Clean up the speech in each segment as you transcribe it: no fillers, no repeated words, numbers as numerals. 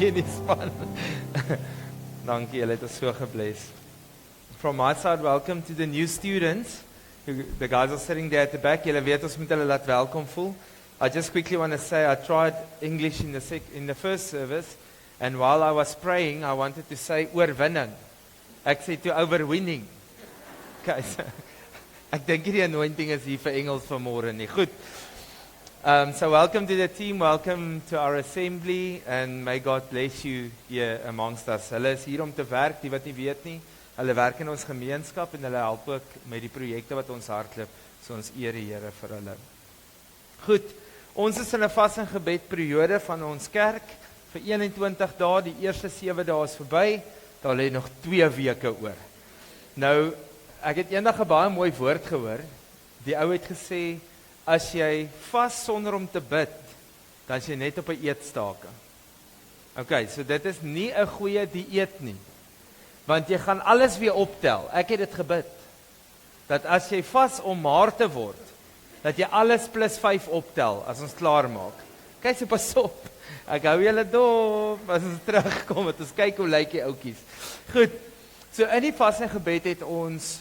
bietjie in die span. Dankie, julle het ons so gebless. From my side, welcome to the new students. The guys are sitting there at the back. Julle weet ons moet hulle laat welkom voel. I just quickly want to say I tried English in the first service, and while I was praying, I wanted to say oorwinning. Ek sê to overwinning. Okay, so, ek dink die anointing is hier vir Engels vanmôre nie. Goed. So welcome to the team, welcome to our assembly, and may God bless you here amongst us. Hulle is hier om te werk, die wat nie weet nie. Hulle werk in ons gemeenskap en hulle help ook met die projekte wat ons hardloop, so ons eer die Here vir hulle. Goed, ons is in 'n vas en gebed periode van ons kerk vir 21 dae, die eerste 7 dae is verby, daar lê nog 2 weke oor. Nou, ek het eendag 'n baie mooi woord gehoor. Die ou het gesê, as jy vas sonder om te bid, dan is jy net op 'n eetstaking. Okay, so dit is nie 'n goeie dieet nie. Want jy gaan alles weer optel. Ek het dit gebid. Dat as jy vas om maar te word, dat jy alles plus 5 optel as ons klaar maak. Kyk, so pas op. Ek hou julle dop as ons terugkom, want ons kyk hoe lyk die ouetjies. Goed. So in die vas en gebed het ons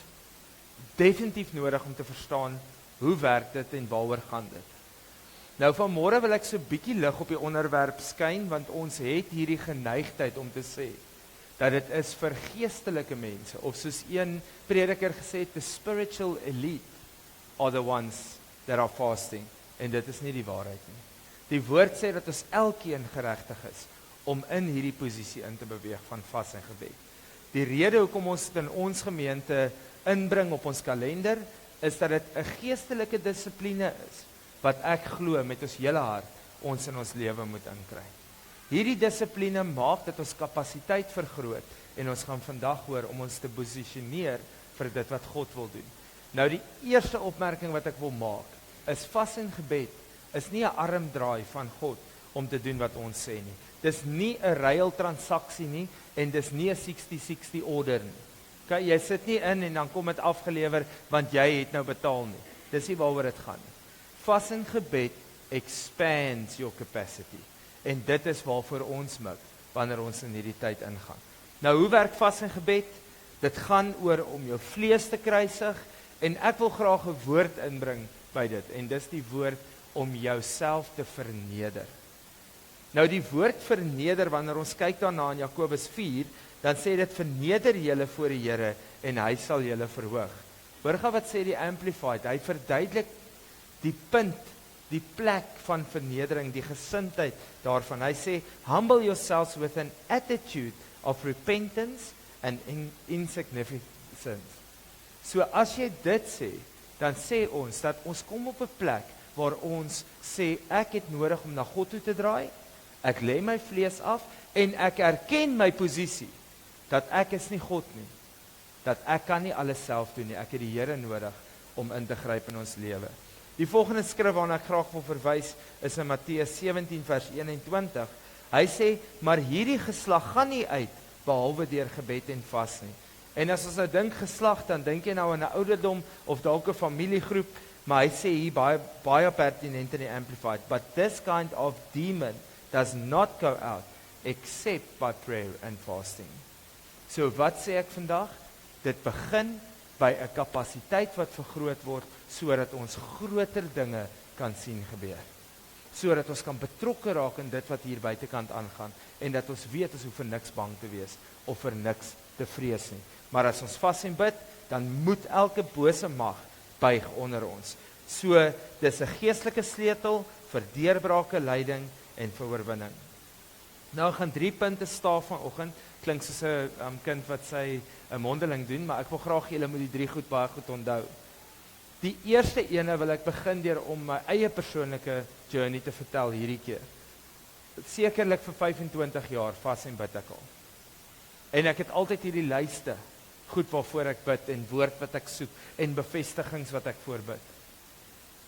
definitief nodig om te verstaan hoe werk dit en waaroor gaan dit. Nou vanmôre wil ek so 'n bietjie lig op die onderwerp skyn, want ons het hierdie geneigtheid om te sê dat dit is vir geestelike mense, of soos een prediker gesê het, the spiritual elite are the ones that are fasting, en dit is nie die waarheid nie. Die woord sê dat ons elkeen geregtig is om in hierdie posisie in te beweeg van vas en gebed. Die rede hoekom ons dit in ons gemeente inbring op ons kalender, is dat dit 'n geestelike dissipline is, wat ek glo met ons hele hart, ons in ons lewe moet inkry. Hierdie dissipline maak dat ons kapasiteit vergroot, en ons gaan vandag hoor om ons te posisioneer vir dit wat God wil doen. Nou die eerste opmerking wat ek wil maak, is vas en gebed, is nie 'n armdraai van God, om te doen wat ons sê nie. Dis nie 'n ruil transaksie nie, en dis nie 'n 60-60 order nie. Okay, jy sit nie in en dan kom dit afgelewer, want jy het nou betaal nie. Dis nie waaroor dit gaan nie. Vas en gebed expands your capacity. En dit is waarvoor ons mik, wanneer ons in hierdie tyd ingaan. Nou, hoe werk vas en gebed? Dit gaan oor om jou vlees te kruisig, en ek wil graag 'n woord inbring by dit, en dis die woord om jouself te verneder. Nou die woord verneder, wanneer ons kyk daarna in Jakobus 4, dan sê dit, verneder julle voor die Here, en hy sal julle verhoog. Hoor gou wat sê die Amplified, hy verduidelik die punt, die plek van vernedering, die gesindheid daarvan. Hy sê, humble yourselves with an attitude of repentance and insignificance. So as jy dit sê, dan sê ons, dat ons kom op 'n plek, waar ons sê, ek het nodig om na God toe te draai, ek lê my vlees af, en ek erken my posisie, dat ek is nie God nie, dat ek kan nie alles self doen nie, ek het die Here nodig, om in te gryp in ons lewe. Die volgende skrif waarna ek graag wil verwys, is in Matteus 17 vers 21, hy sê, maar hierdie geslag gaan nie uit, behalwe deur gebed en vas nie. En as ons nou dink geslag, dan dink jy nou aan 'n ouderdom, of dalk 'n familiegroep, maar hy sê hier baie pertinent in die Amplified, but this kind of demon does not go out, except by prayer and fasting. So wat sê ek vandag? Dit begin by 'n kapasiteit wat vergroot word, sodat ons groter dinge kan sien gebeur. Sodat ons kan betrokke raak in dit wat hier buitekant aangaan, en dat ons weet ons hoef vir niks bang te wees, of vir niks te vrees nie. Maar as ons vas en bid, dan moet elke bose mag buig onder ons. So, dis 'n geestelike sleutel vir deurbrake, lyding en vir oorwinning. Nou gaan 3 punte staaf vanoggend, klink soos 'n kind wat sy 'n mondeling doen, maar ek wil graag julle moet die 3 goed baie goed onthou. Die eerste ene wil ek begin deur om my eie persoonlike journey te vertel hierdie keer. Sekerlik vir 25 jaar vas en bid ek al. En ek het altyd hierdie lyste, goed waarvoor ek bid, en woord wat ek soek, en bevestigings wat ek voorbid.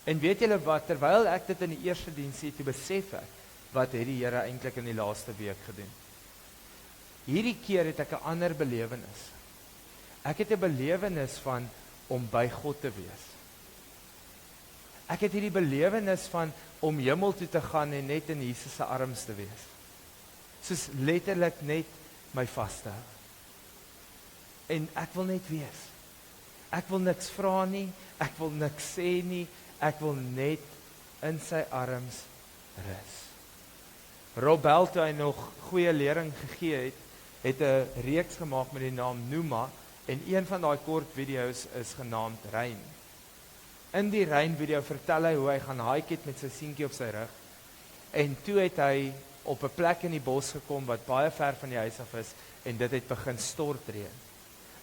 En weet julle wat, terwyl ek dit in die eerste diens sê, toe besef ek, wat het die Here eintlik in die laaste week gedoen. Hierdie keer het ek 'n ander belewenis. Ek het 'n belewenis van om by God te wees. Ek het hierdie belewenis van om hemel toe te gaan en net in Jesus se arms te wees. soos letterlik net my vas te hou. En ek wil net wees. Ek wil niks vra nie, ek wil niks sê nie, ek wil net in sy arms rus. Rob Bell, toe hy nog goeie lering gegee het 'n reeks gemaak met die naam Numa, en een van daai kort video's is genaamd Rein. In die Rein video vertel hy hoe hy gaan hike het met sy seentjie op sy rug, en toe het hy op 'n plek in die bos gekom wat baie ver van die huis af is, en dit het begin stortreën.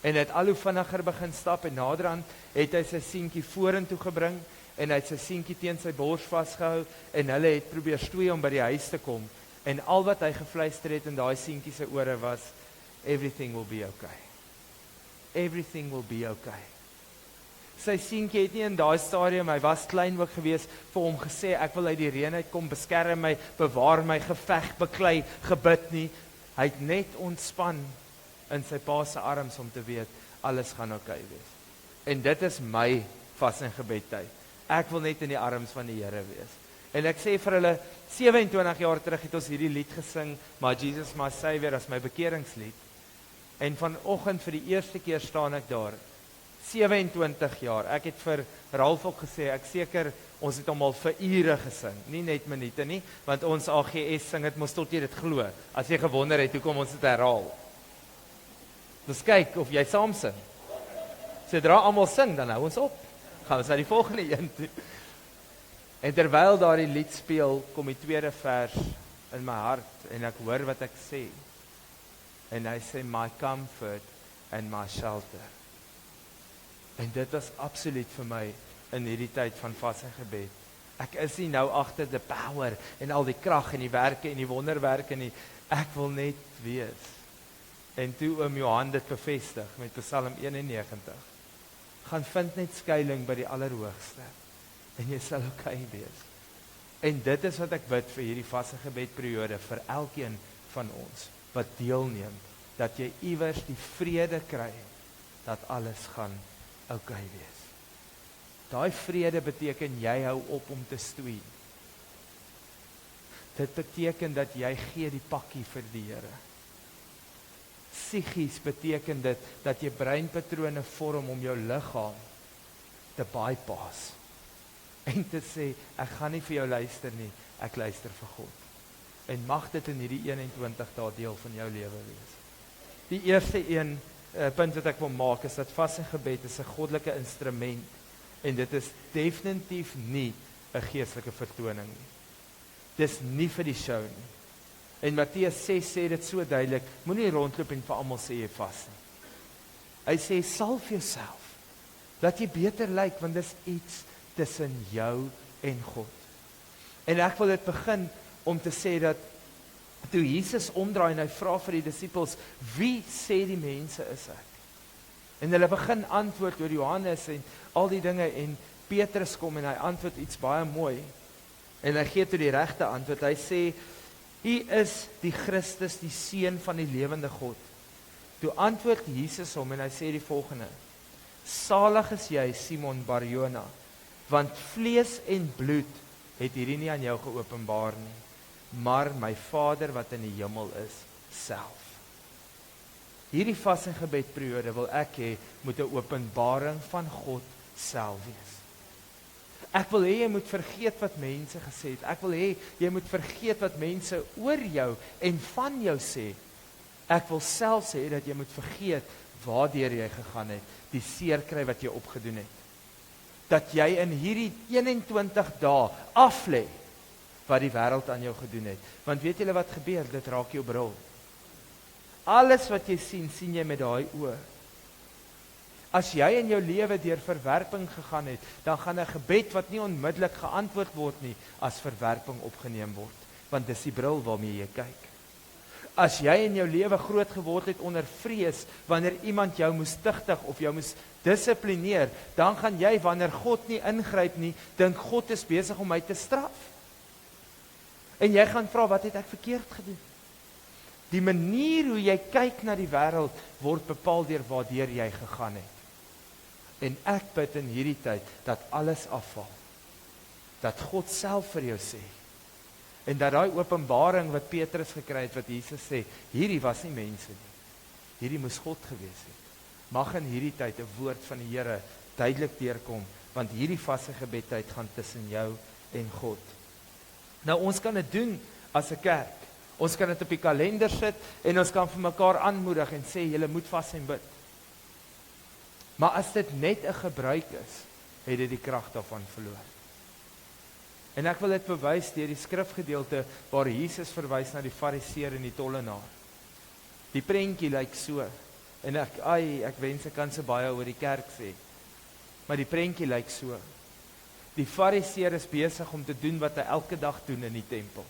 En hy het al hoe vinniger begin stap, en naderhand het hy sy seentjie vorentoe gebring, en hy het sy seentjie teen sy bors vasgehou, en hulle het probeer stoei om by die huis te kom, en al wat hy gefluister het in daai seentjie se ore was, everything will be okay. Everything will be okay. Sy seentjie het nie in daai stadium, hy was klein ook gewees, vir hom gesê, ek wil uit die reën uitkom, beskerm my, bewaar my, geveg, beklei, gebid nie. Hy het net ontspan in sy pa se arms om te weet, alles gaan okay wees. En dit is my vas en gebedtyd. Ek wil net in die arms van die Here wees. En ek sê vir hulle, 27 jaar terug het ons hierdie lied gesing, My Jesus, My Savior, as my bekeringslied. En vanoggend vir die eerste keer staan ek daar, 27 jaar. Ek het vir Ralf ook gesê, ek seker, ons het hom al vir ure gesing, nie net minute nie, want ons AGS sing het mos tot jy dit glo, as jy gewonder het, hoekom ons dit herhaal. Dus kyk, of jy saam sing. Sodra almal sing, dan hou ons op. Gaan ons na die volgende een toe. En terwyl daar die lied speel, kom die tweede vers in my hart, en ek hoor wat ek sê. En hy sê, my comfort and my shelter. En dit was absoluut vir my in hierdie tyd van vas en gebed. Ek is nie nou agter the power en al die krag en die werke en die wonderwerke nie. Ek wil net wees. En toe oom Johan dit bevestig met Psalm 91. Gaan vind net skuiling by die Allerhoogste. En jy sal okay wees. En dit is wat ek bid vir hierdie vas en gebedperiode vir elkeen van ons wat deelneem, dat jy iewers die vrede kry dat alles gaan okay wees. Daai vrede beteken jy hou op om te stoei. Dit beteken dat jy gee die pakkie vir die Here. Psigies beteken dit dat jy breinpatrone vorm om jou liggaam te bypass. En te sê, ek gaan nie vir jou luister nie, ek luister vir God. En mag dit in hierdie 21 dae deel van jou lewe wees. Die eerste punt wat ek wil maak, is dat vas en gebed is 'n goddelike instrument, en dit is definitief nie 'n geestelike vertoning nie. Dis nie vir die show nie. En Matteus 6 sê dit so duidelik, moenie rondloop en vir almal sê jy vas nie. Hy sê, salf jouself, dat jy beter lyk, want dis iets tussen jou en God. En ek wil dit begin om te sê dat, toe Jesus omdraai en hy vra vir die disippels, wie sê die mense is ek? En hulle begin antwoord oor Johannes en al die dinge, en Petrus kom en hy antwoord iets baie mooi, en hy gee toe die regte antwoord, hy sê, U is die Christus, die Seun van die lewende God. Toe antwoord Jesus hom en hy sê die volgende, salig is jy, Simon Bar-Jona, want vlees en bloed het hierdie nie aan jou geopenbaar nie, maar my Vader wat in die hemel is, self. Hierdie vas en gebedperiode wil ek hê, moet 'n openbaring van God self wees. Ek wil hê jy moet vergeet wat mense gesê het. Ek wil hê jy moet vergeet wat mense oor jou en van jou sê. Ek wil self sê dat jy moet vergeet waardeur jy gegaan het, die seer kry wat jy opgedoen het. Dat jy in hierdie 21 dae aflê wat die wêreld aan jou gedoen het. Want weet julle wat gebeur? Dit raak jou bril. Alles wat jy sien, sien jy met daai oë. As jy in jou lewe deur verwerping gegaan het, dan gaan 'n gebed wat nie onmiddellik geantwoord word nie, as verwerping opgeneem word, want dis die bril waarmee jy kyk. As jy in jou lewe groot geword het onder vrees, wanneer iemand jou moes tigtig of jou moes dissiplineer, dan gaan jy, wanneer God nie ingryp nie, dink God is besig om my te straf. En jy gaan vra, wat het ek verkeerd gedoen? Die manier hoe jy kyk na die wêreld word bepaal deur waardeur jy gegaan het. En ek bid in hierdie tyd dat alles afval. Dat God self vir jou sê. En dat daai openbaring wat Petrus gekry het, wat Jesus sê, hierdie was nie mense nie. Hierdie moes God gewees het. Mag in hierdie tyd 'n woord van die Here duidelik deurkom, want hierdie vaste gebedtyd gaan tussen jou en God. Nou ons kan dit doen as 'n kerk. Ons kan dit op die kalender sit en ons kan vir mekaar aanmoedig en sê julle moet vas en bid. Maar as dit net 'n gebruik is, het dit die krag daarvan verloor. En ek wil dit bewys deur die skrifgedeelte waar Jesus verwys na die fariseer en die tollenaar. Die prentjie lyk so. En ek wens ek kan so baie oor die kerk sê. Maar die prentjie lyk so. Die fariseer is besig om te doen wat hy elke dag doen in die tempel.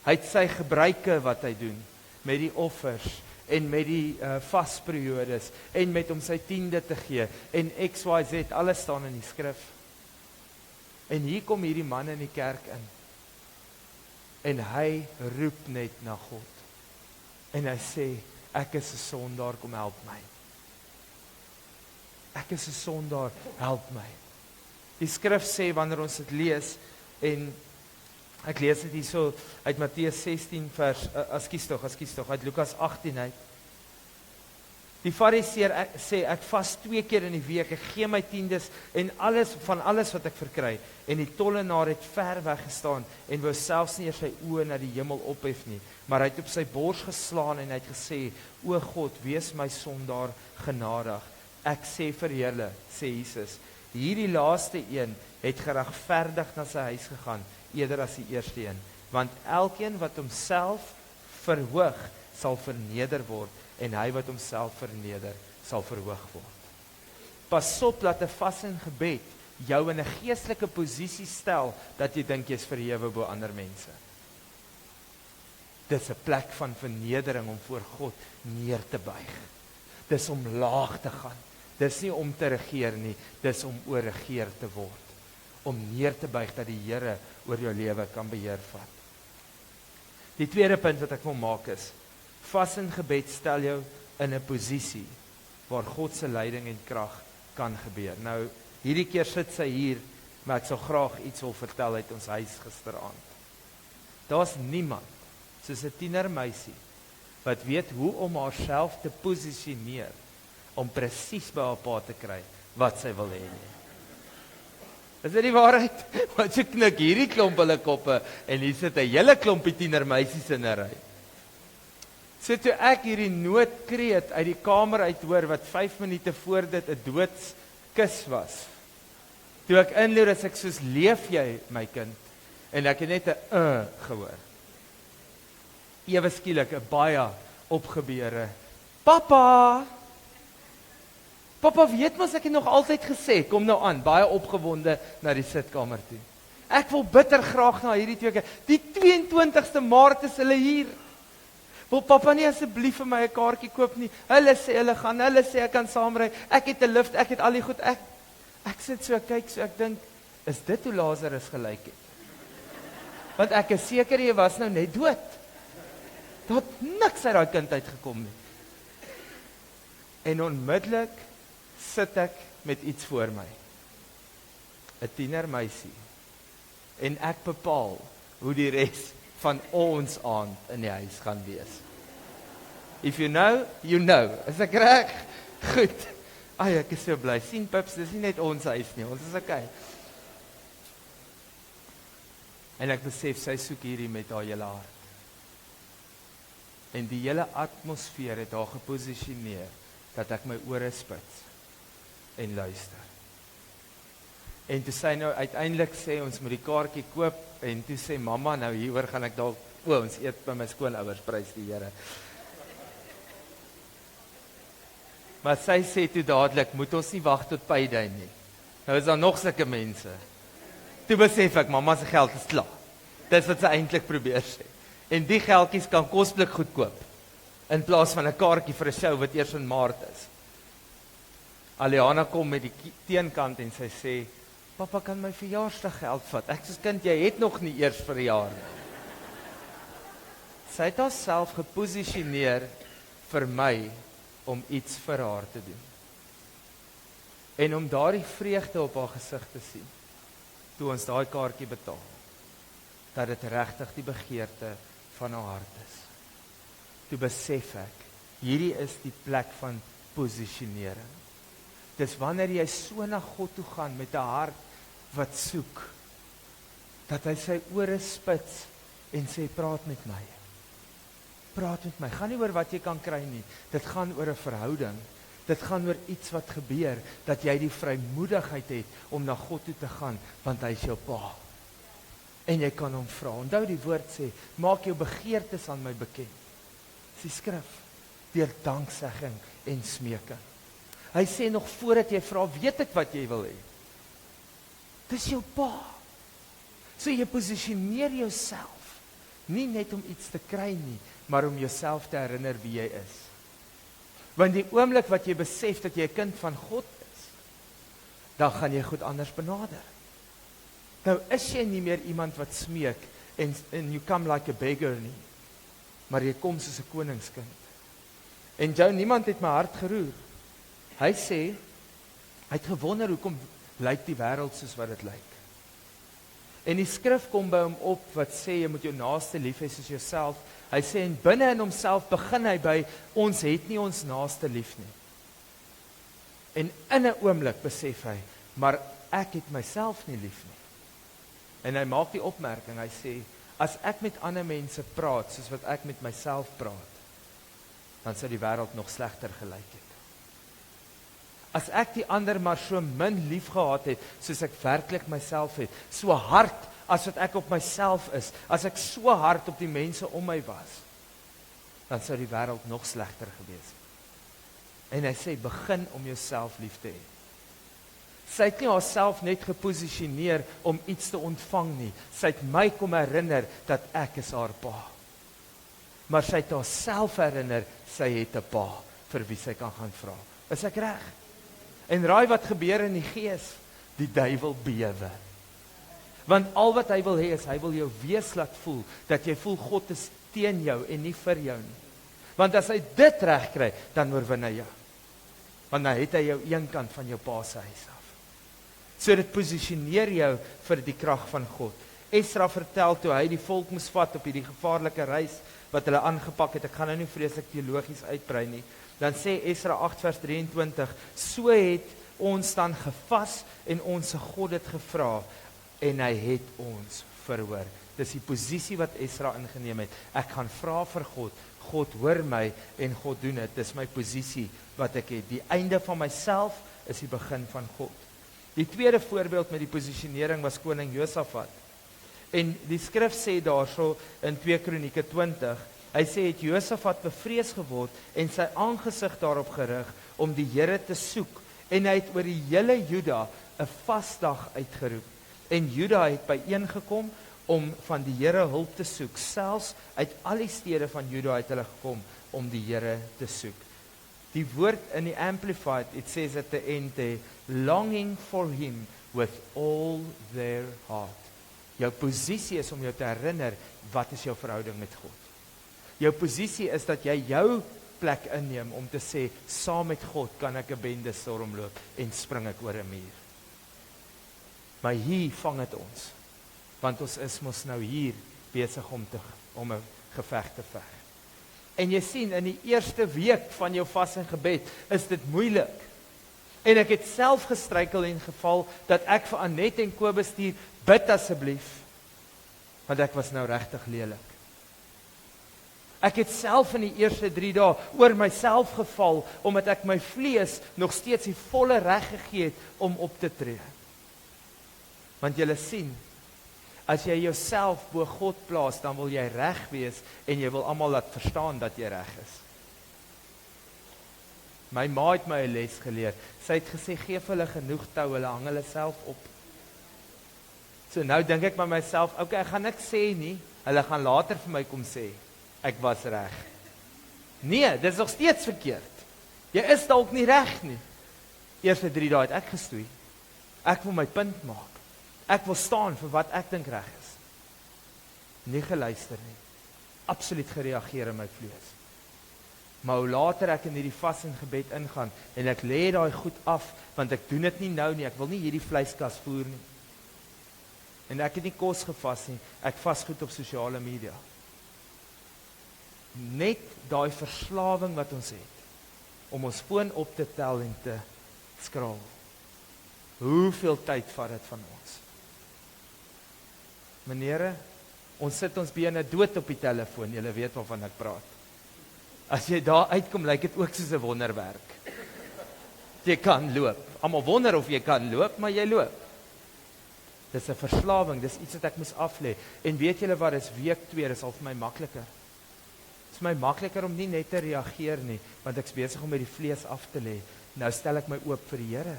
Hy het sy gebruike wat hy doen met die offers en met die vasperiodes en met om sy tiende te gee en XYZ, alles staan in die skrif. En hier kom hierdie man in die kerk in. En hy roep net na God. En hy sê, ek is 'n sondaar, kom help my. Ek is 'n sondaar, help my. Die skrif sê, wanneer ons dit lees, en ek lees dit hierso uit Matteus 16 vers, uit Lukas 18 uit. Die fariseer sê, ek vas 2 keer in die week, ek gee my tiendes en van alles wat ek verkry. En die tollenaar het ver weg gestaan en wou selfs nie eers sy oë na die hemel ophef nie, maar hy het op sy bors geslaan en hy het gesê, o God, wees my sondaar genadig. Ek sê vir julle, sê Jesus, hierdie laaste een het geregverdig na sy huis gegaan, eerder as die eerste een, want elkeen wat homself verhoog, sal verneder word, en hy wat homself verneder, sal verhoog word. Pas op dat 'n vas en gebed jou in 'n geestelike posisie stel, dat jy dink jy's verhewe bo ander mense. Dis 'n plek van vernedering om voor God neer te buig. Dis om laag te gaan. Dis nie om te regeer nie, dis om oorregeer te word. Om neer te buig dat die Here oor jou lewe kan beheer vat. Die tweede punt wat ek wil maak is, vas en gebed stel jou in 'n posisie waar God se leiding en krag kan gebeur. Nou, hierdie keer sit sy hier, maar ek sou graag iets wil vertel uit ons huis gisteraand. Daar's niemand soos 'n tienermeisie wat weet hoe om haarself te posisioneer om presies by haar pa te kry wat sy wil hê. Is dit die waarheid? Want jy knik hierdie klomp hulle koppe en hier sit 'n hele klompie tienermeisies in 'n ry. So toe ek hierdie noodkreet uit die kamer uit hoor wat 5 minute voor dit 'n doodskus was. Toe ek inloer as ek soos, leef jy my kind? En ek het net 'n gehoor. Ewe skielik 'n baie opgebeure. Papa, weet mos ek het nog altyd gesê, kom nou aan, baie opgewonde na die sitkamer toe. Ek wil bitter graag na hierdie 2 keer. Die 22ste Maart is hulle hier. Wil papa nie asseblief vir my 'n kaartjie koop nie? Hulle sê hulle gaan, hulle sê ek kan saamry. Ek het 'n lift, ek het al die goed. Ek sit so, kyk so, ek dink, is dit hoe Lazarus gelyk het? Want ek is seker jy was nou net dood. Daar het niks uit daai kind uitgekom nie. En onmiddellik sit ek met iets voor my. 'n Tienermeisie. En ek bepaal hoe die res van ons aand in die huis gaan wees. If you know, you know. Is ek reg? Goed. Ek is so bly. Sien Pips, dis nie net ons huis nie. Ons is okay. En ek besef sy soek hierdie met haar hele hart. En die hele atmosfeer het haar geposisioneer dat ek my ore spits en luister. En toe sy nou uiteindelik sê ons moet die kaartjie koop en toe sê mamma nou hieroor gaan ek dalk ons eet by my skoonouers, prys die Here. Maar sy sê toe dadelik moet ons nie wag tot payday nie. Nou is daar nog sulke mense. Toe besef ek mamma se geld is klaar. Dis wat sy eintlik probeer sê. En die geldjies kan kosblik goedkoop in plaas van 'n kaartjie vir 'n show wat eers in Maart is. Aliana kom met die teenkant en sy sê, papa kan my verjaarsdag geld vat. Ek sê kind, jy het nog nie eers verjaar nie. Sy het haarself geposisioneer vir my om iets vir haar te doen. En om daardie vreugde op haar gesig te sien, toe ons daai kaartjie betaal, dat dit regtig die begeerte van haar hart is. Toe besef ek, hierdie is die plek van posisionering. Dis wanneer jy so na God toe gaan met 'n hart wat soek, dat hy sy ore spits en sê, praat met my. Praat met my. Gaan nie oor wat jy kan kry nie. Dit gaan oor 'n verhouding. Dit gaan oor iets wat gebeur, dat jy die vrymoedigheid het om na God toe te gaan, want hy is jou pa. En jy kan hom vra. Onthou die woord sê, maak jou begeertes aan my bekend. Dis die skrif, deur danksegging en smeking. Hy sê nog voordat jy vra, weet ek wat jy wil hê. Dis jou pa. So jy posisioneer jouself, nie net om iets te kry nie, maar om jouself te herinner wie jy is. Want die oomblik wat jy besef dat jy 'n kind van God is, dan gaan jy goed anders benader. Nou is jy nie meer iemand wat smeek en you come like a beggar nie, maar jy kom soos 'n koningskind. En jou, niemand het my hart geroer. Hy sê, hy het gewonder hoekom lyk die wêreld soos wat dit lyk. En die skrif kom by hom op wat sê, jy moet jou naaste lief hê soos jouself. Hy sê, en binne in homself begin hy by, ons het nie ons naaste lief nie. En in 'n oomblik besef hy, maar ek het myself nie lief nie. En hy maak die opmerking, hy sê, as ek met ander mense praat, soos wat ek met myself praat, dan sou die wêreld nog slegter gelyk het. As ek die ander maar so min lief gehad het, soos ek werklik myself het, so hard as wat ek op myself is, as ek so hard op die mense om my was, dan sou die wêreld nog slegter gewees het. En hy sê, begin om jouself lief te hê. Sy het nie haarself net geposisioneer om iets te ontvang nie. Sy het my kom herinner dat ek is haar pa. Maar sy het haarself herinner, sy het 'n pa vir wie sy kan gaan vra. Is ek reg? En raai wat gebeur in die gees? Die duiwel bewe. Want al wat hy wil hê is, hy wil jou wees laat voel, dat jy voel God is teen jou en nie vir jou nie. Want as hy dit reg kry, dan oorwin hy jou. Want dan het hy jou een kant van jou pa se huis af. So dit posisioneer jou vir die krag van God. Esra vertel toe hy die volk moes vat op hierdie gevaarlike reis, wat hulle aangepak het, ek gaan nou nie vreeslik teologies uitbrei nie, dan sê Esra 8 vers 23, so het ons dan gevas en ons God het gevra, en hy het ons verhoor. Dis die posisie wat Esra ingeneem het. Ek gaan vra vir God, God hoor my en God doen dit. Dis my posisie wat ek het. Die einde van myself is die begin van God. Die tweede voorbeeld met die posisionering was koning Josafat. En die skrif sê daarso in 2 Kronieke 20, hy sê het Josafat bevrees geword en sy aangesig daarop gerig om die Here te soek. En hy het oor die hele Juda 'n vasdag uitgeroep. En Juda het byeengekom om van die Here hulp te soek. Selfs uit al die stede van Juda het hulle gekom om die Here te soek. Die woord in die Amplified, it says at the end there, longing for him with all their heart. Jou posisie is om jou te herinner, wat is jou verhouding met God? Jou posisie is dat jy jou plek inneem om te sê, saam met God kan ek 'n bende stormloop en spring ek oor 'n muur. Maar hier vang dit ons, want ons is mos nou hier besig om 'n geveg te veg. En jy sien, in die eerste week van jou vas en gebed, is dit moeilik. En ek het self gestruikel en geval, dat ek vir Annette en Kobus stuur, bid asseblief, want ek was nou regtig lelik. Ek het self in die eerste 3 dae oor myself geval, omdat ek my vlees nog steeds die volle reg gegee het om op te tree. Want julle sien, as jy jouself bo God plaas, dan wil jy reg wees en jy wil almal laat verstaan dat jy reg is. My ma het my 'n les geleer. Sy het gesê, gee vir hulle genoeg tou, hulle hang hulle self op. So nou dink ek by myself, okay, ek gaan niks sê nie, hulle gaan later vir my kom sê, ek was reg. Nee, dit is nog steeds verkeerd. Jy is dalk nie reg nie. Eerste 3 dae het ek gestoei. Ek wil my punt maak. Ek wil staan vir wat ek dink reg is. Nie geluister nie. Absoluut gereageer in my vlees. Maar hoe later ek in hierdie vas en gebed ingaan, en ek lê daai goed af, want ek doen dit nie nou nie, ek wil nie hierdie vleiskas voer nie. En ek het nie kos gevas nie, ek vas goed op sosiale media. Net daai verslawing wat ons het, om ons foon op te tel en te scroll. Hoeveel tyd vat dit van ons? Menere, ons sit ons bene dood op die telefoon, julle weet waarvan ek praat. As jy daar uitkom, lyk dit ook soos 'n wonderwerk. Jy kan loop. Almal wonder of jy kan loop, maar jy loop. Dis 'n verslawing, dis iets wat ek moes aflê. En weet julle wat, dis week 2, dis al vir my makliker. Dit is my makliker om nie net te reageer nie, want ek's besig om met die vlees af te lê. Nou stel ek my oop vir die Here.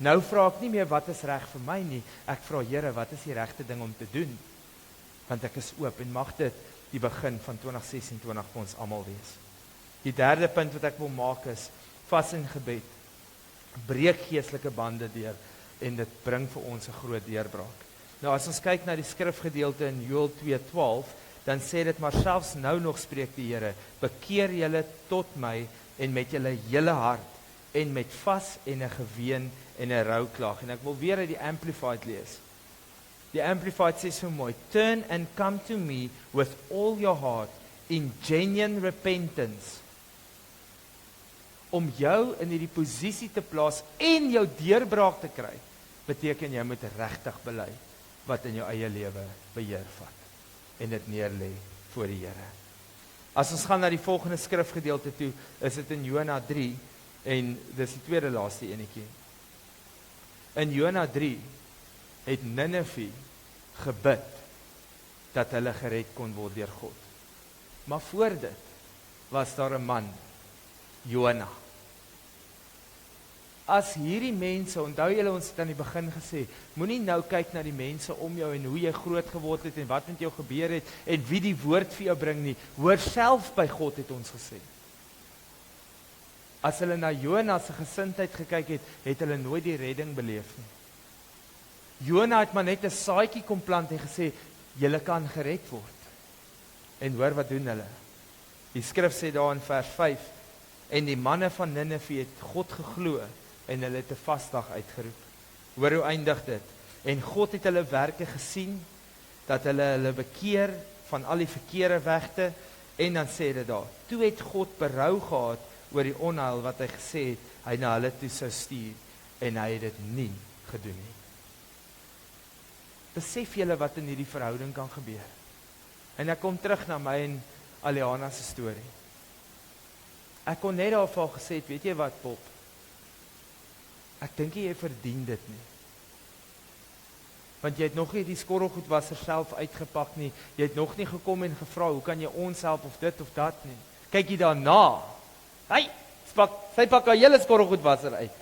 Nou vra ek nie meer wat is reg vir my nie, ek vra Here, wat is die regte ding om te doen? Want ek is oop en mag dit die begin van 2026 vir ons almal wees. Die derde punt wat ek wil maak is, vas en gebed breek geestelike bande deur en dit bring vir ons 'n groot deurbraak. Nou as ons kyk na die skrifgedeelte in Joël 2:12, dan sê dit, maar selfs nou nog spreek die Here, bekeer julle tot my en met julle hele hart en met vas en 'n geween en 'n rouklag. En ek wil weer uit die Amplified lees. Die Amplified sê so mooi, turn and come to me with all your heart in genuine repentance. Om jou in hierdie posisie te plaas en jou deurbraak te kry, beteken jy moet regtig bely wat in jou eie lewe beheer vat en dit neerlê voor die Here. As ons gaan na die volgende skrifgedeelte toe, is dit in Jona 3 en dis die tweede laaste enetjie. In Jona 3 het Nineve gebid dat hulle gered kon word deur God. Maar voor dit was daar 'n man, Jona. As hierdie mense, onthou julle ons het aan die begin gesê, moenie nou kyk na die mense om jou en hoe jy groot geword het en wat met jou gebeur het en wie die woord vir jou bring nie. Hoor self by God, het ons gesê. As hulle na Jona se gesindheid gekyk het, het hulle nooit die redding beleef nie. Jona het maar net 'n saadjie kom plant en gesê, julle kan gered word. En hoor wat doen hulle? Die skrif sê daar in vers 5, en die manne van Nineve het God geglo en hulle het 'n vasdag uitgeroep. Hoor hoe eindig dit? En God het hulle werke gesien, dat hulle bekeer van al die verkeerde wegte, en dan sê dit daar, toe het God berou gehad oor die onheil wat hy gesê het, hy na hulle toe sou stuur, en hy het dit nie gedoen nie. Besef julle wat in hierdie verhouding kan gebeur. En ek kom terug na my en Aliana se storie. Ek kon net daar vir haar gesê, weet jy wat, Pop? Ek dink jy verdien dit nie. Want jy het nog nie die skorrelgoedwasser self uitgepak nie. Jy het nog nie gekom en gevra, hoe kan jy ons help of dit of dat nie. Kyk jy daarna. Hey, sy pak haar hele skorrelgoedwasser uit.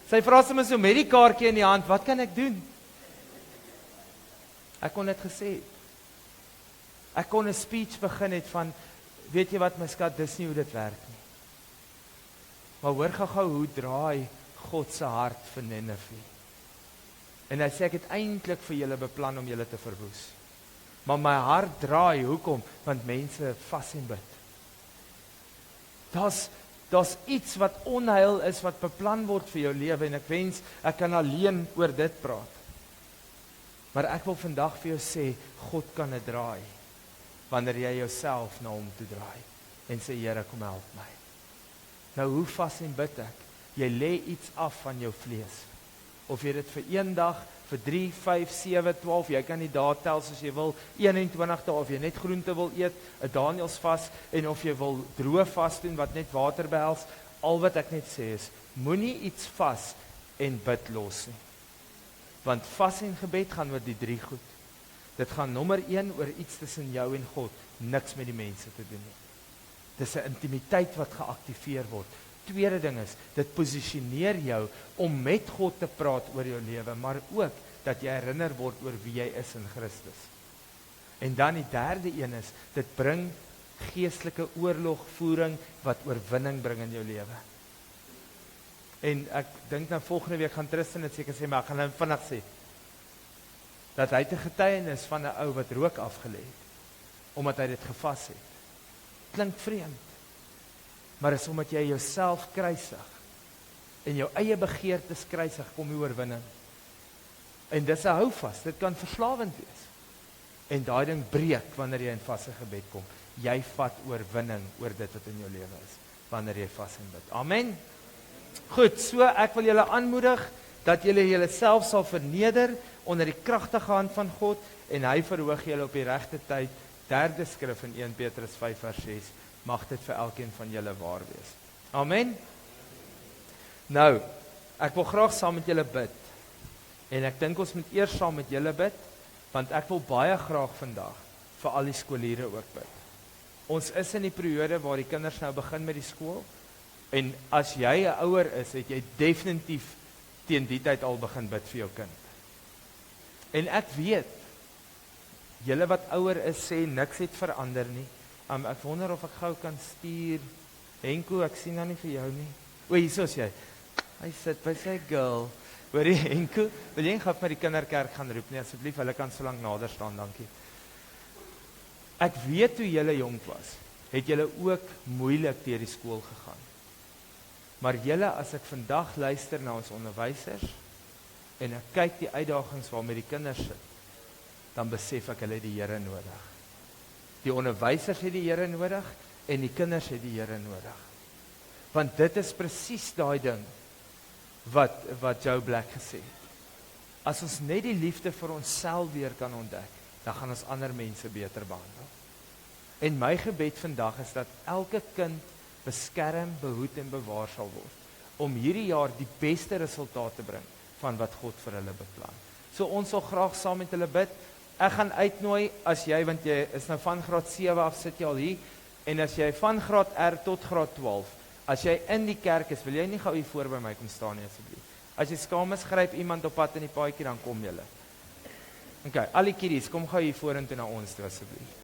Sy vra sommer so met die kaartjie in die hand, wat kan ek doen? Ek kon dit gesê het. Ek kon 'n speech begin het van, weet jy wat my skat, dis nie hoe dit werk nie. Maar hoor gou hoe draai God se hart vir Nineve. En hy sê, ek het eintlik vir julle beplan om julle te verwoes. Maar my hart draai, hoekom? Want mense vas en bid. Daar's iets wat onheil is, wat beplan word vir jou lewe, en ek wens, ek kan alleen oor dit praat. Maar ek wil vandag vir jou sê, God kan dit draai, wanneer jy jouself na hom toe draai, en sê, Here, kom help my. Nou, hoe vas en bid ek? Jy lê iets af van jou vlees. Of jy dit vir 1 dag, vir 3, 5, 7, 12, jy kan die dae tel soos jy wil, 21 dae, of jy net groente wil eet, 'n Danielsvas, en of jy wil droë vas doen, wat net water behels, al wat ek net sê is, moenie iets vas en bid los nie. Want vas en gebed gaan oor die 3 goed. Dit gaan nommer 1 oor iets tussen jou en God, niks met die mense te doen nie. Dis 'n intimiteit wat geaktiveer word. Tweede ding is, dit posisioneer jou om met God te praat oor jou lewe, maar ook dat jy herinner word oor wie jy is in Christus. En dan die derde een is, dit bring geestelike oorlogvoering wat oorwinning bring in jou lewe. En ek dink nou volgende week gaan Tristan dit seker sê, maar ek gaan hom vinnig sê, dat hy 'n getuienis van 'n ou wat rook afgelê het, omdat hy dit gevas het. Klink vreemd, maar is omdat jy jouself kruisig, en jou eie begeertes kruisig, kom die oorwinning. En dis 'n houvas, dit kan verslawend wees. En daai ding breek wanneer jy in vaste gebed kom. Jy vat oorwinning oor dit wat in jou lewe is, wanneer jy vas en bid. Amen. Goed, so ek wil julle aanmoedig, dat julle julleself sal verneder, onder die kragtige hand van God, en hy verhoog julle op die regte tyd. Derde skrif in 1 Petrus 5 vers 6, mag dit vir elkeen van julle waar wees. Amen. Nou, ek wil graag saam met julle bid, en ek dink ons moet eers saam met julle bid, want ek wil baie graag vandag, vir al die skooliere ook bid. Ons is in die periode waar die kinders nou begin met die skool, en as jy 'n ouer is, het jy definitief teen die tyd al begin bid vir jou kind. En ek weet, julle wat ouer is, sê niks het verander nie. Ek wonder of ek gou kan stuur, Henko, ek sien nou nie vir jou nie. O, hier is jy. Hy sit by sy girl. Hoorie, Henko, wil jy gou met die kinderkerk gaan roep nie, asseblief, hulle kan so lank nader staan, dankie. Ek weet toe julle jonk was, het julle ook moeilik deur die skool gegaan. Maar julle, as ek vandag luister na ons onderwysers, en ek kyk die uitdagings waarmee die kinders sit, dan besef ek hulle het die Here nodig. Die onderwysers het die Here nodig, en die kinders het die Here nodig. Want dit is presies daai ding, wat Joe Black gesê het. As ons net die liefde vir onsself weer kan ontdek, dan gaan ons ander mense beter behandel. En my gebed vandag is dat elke kind beskerm, behoed en bewaar sal word, om hierdie jaar die beste resultaat te bring, van wat God vir hulle beplan. So ons sal graag saam met hulle bid. Ek gaan uitnooi, as jy, want jy is nou van graad 7 af, sit jy al hier, en as jy van graad R tot graad 12, as jy in die kerk is, wil jy nie gou hier voor by my kom staan nie, asseblief. As jy skaam is, gryp iemand op pad in die paadjie, dan kom julle. Okay, al die kiddies, kom gou hier vorentoe na ons toe, asseblief.